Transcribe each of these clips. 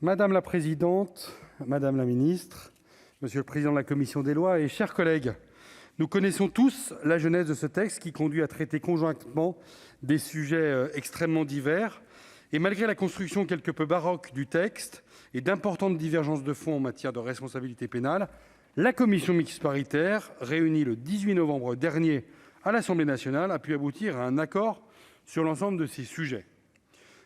Madame la présidente, madame la ministre, monsieur le président de la commission des lois et chers collègues, nous connaissons tous la genèse de ce texte qui conduit à traiter conjointement des sujets extrêmement divers. Et malgré la construction quelque peu baroque du texte et d'importantes divergences de fond en matière de responsabilité pénale, la commission mixte paritaire, réunie le 18 novembre dernier à l'Assemblée nationale, a pu aboutir à un accord sur l'ensemble de ces sujets.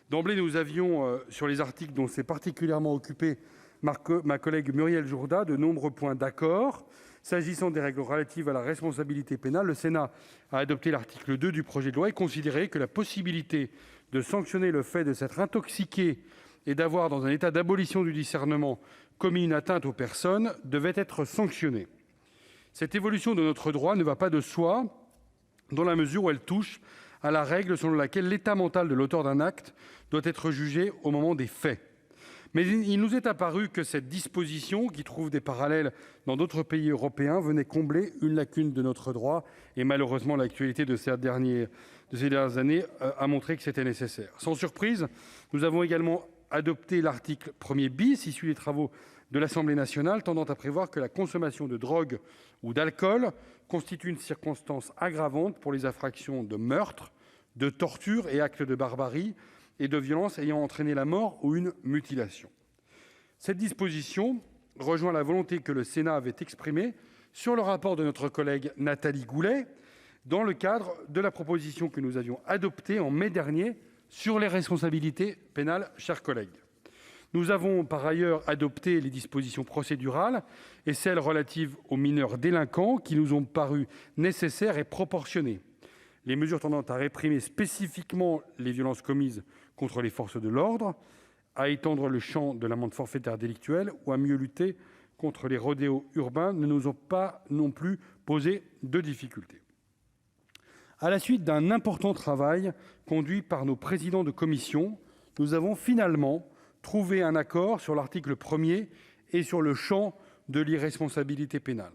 D'emblée, nous avions, sur les articles dont s'est particulièrement occupée ma collègue Muriel Jourda, de nombreux points d'accord. S'agissant des règles relatives à la responsabilité pénale, le Sénat a adopté l'article 2 du projet de loi et considéré que la possibilité de sanctionner le fait de s'être intoxiqué et d'avoir, dans un état d'abolition du discernement, commis une atteinte aux personnes devait être sanctionnée. Cette évolution de notre droit ne va pas de soi, dans la mesure où elle touche à la règle selon laquelle l'état mental de l'auteur d'un acte doit être jugé au moment des faits. Mais il nous est apparu que cette disposition, qui trouve des parallèles dans d'autres pays européens, venait combler une lacune de notre droit. Et malheureusement, l'actualité de ces dernières années a montré que c'était nécessaire. Sans surprise, nous avons également adopté l'article 1er bis, issu des travaux de l'Assemblée nationale, tendant à prévoir que la consommation de drogue ou d'alcool constitue une circonstance aggravante pour les infractions de meurtre, de torture et actes de barbarie et de violence ayant entraîné la mort ou une mutilation. Cette disposition rejoint la volonté que le Sénat avait exprimée sur le rapport de notre collègue Nathalie Goulet dans le cadre de la proposition que nous avions adoptée en mai dernier sur les responsabilités pénales, chers collègues. Nous avons par ailleurs adopté les dispositions procédurales et celles relatives aux mineurs délinquants qui nous ont paru nécessaires et proportionnées. Les mesures tendant à réprimer spécifiquement les violences commises contre les forces de l'ordre, à étendre le champ de l'amende forfaitaire délictuelle ou à mieux lutter contre les rodéos urbains ne nous ont pas non plus posé de difficultés. À la suite d'un important travail conduit par nos présidents de commission, nous avons finalement trouvé un accord sur l'article 1er et sur le champ de l'irresponsabilité pénale.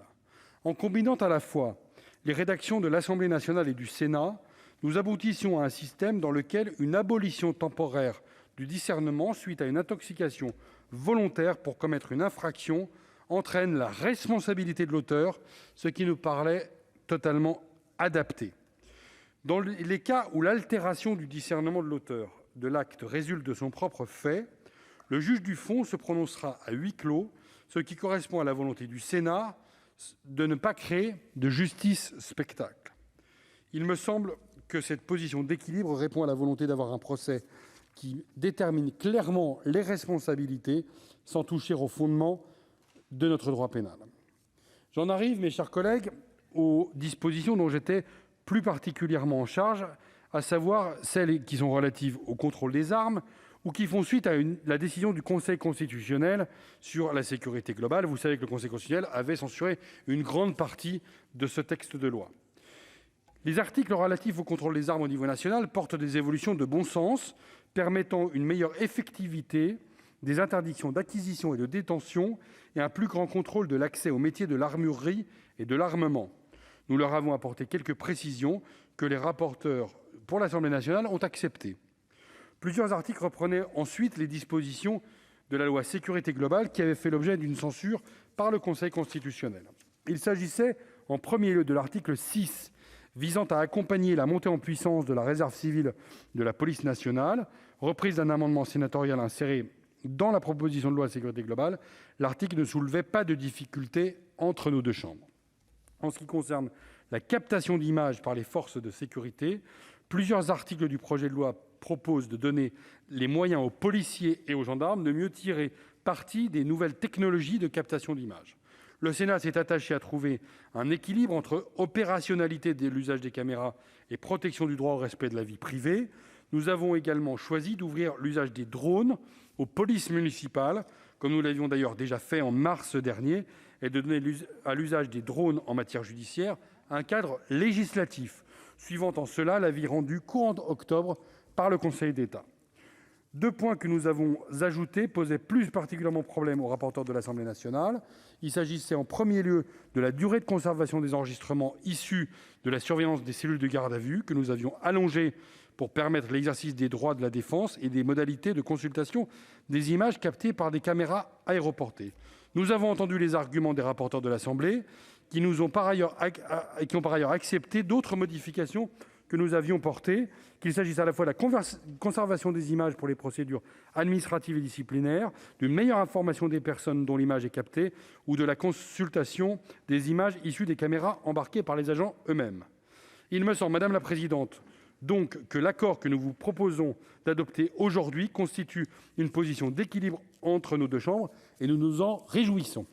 En combinant à la fois les rédactions de l'Assemblée nationale et du Sénat, nous aboutissions à un système dans lequel une abolition temporaire du discernement suite à une intoxication volontaire pour commettre une infraction entraîne la responsabilité de l'auteur, ce qui nous paraît totalement adapté. Dans les cas où l'altération du discernement de l'auteur de l'acte résulte de son propre fait, le juge du fond se prononcera à huis clos, ce qui correspond à la volonté du Sénat de ne pas créer de justice spectacle. Il me semble que cette position d'équilibre répond à la volonté d'avoir un procès qui détermine clairement les responsabilités sans toucher au fondement de notre droit pénal. J'en arrive, mes chers collègues, aux dispositions dont j'étais plus particulièrement en charge, à savoir celles qui sont relatives au contrôle des armes ou qui font suite à la décision du Conseil constitutionnel sur la sécurité globale. Vous savez que le Conseil constitutionnel avait censuré une grande partie de ce texte de loi. Les articles relatifs au contrôle des armes au niveau national portent des évolutions de bon sens, permettant une meilleure effectivité des interdictions d'acquisition et de détention et un plus grand contrôle de l'accès aux métiers de l'armurerie et de l'armement. Nous leur avons apporté quelques précisions que les rapporteurs pour l'Assemblée nationale ont acceptées. Plusieurs articles reprenaient ensuite les dispositions de la loi sécurité globale qui avaient fait l'objet d'une censure par le Conseil constitutionnel. Il s'agissait en premier lieu de l'article 6 visant à accompagner la montée en puissance de la réserve civile de la police nationale, reprise d'un amendement sénatorial inséré dans la proposition de loi sécurité globale. L'article ne soulevait pas de difficultés entre nos deux chambres. En ce qui concerne la captation d'images par les forces de sécurité, plusieurs articles du projet de loi proposent de donner les moyens aux policiers et aux gendarmes de mieux tirer parti des nouvelles technologies de captation d'images. Le Sénat s'est attaché à trouver un équilibre entre opérationnalité de l'usage des caméras et protection du droit au respect de la vie privée. Nous avons également choisi d'ouvrir l'usage des drones aux polices municipales, comme nous l'avions d'ailleurs déjà fait en mars dernier, et de donner à l'usage des drones en matière judiciaire un cadre législatif, suivant en cela l'avis rendu courant octobre par le Conseil d'État. Deux points que nous avons ajoutés posaient plus particulièrement problème aux rapporteurs de l'Assemblée nationale. Il s'agissait en premier lieu de la durée de conservation des enregistrements issus de la surveillance des cellules de garde à vue, que nous avions allongée pour permettre l'exercice des droits de la défense et des modalités de consultation des images captées par des caméras aéroportées. Nous avons entendu les arguments des rapporteurs de l'Assemblée nationale, qui ont par ailleurs accepté d'autres modifications que nous avions portées, qu'il s'agisse à la fois de la conservation des images pour les procédures administratives et disciplinaires, d'une meilleure information des personnes dont l'image est captée ou de la consultation des images issues des caméras embarquées par les agents eux-mêmes. Il me semble, madame la présidente, donc que l'accord que nous vous proposons d'adopter aujourd'hui constitue une position d'équilibre entre nos deux chambres, et nous nous en réjouissons.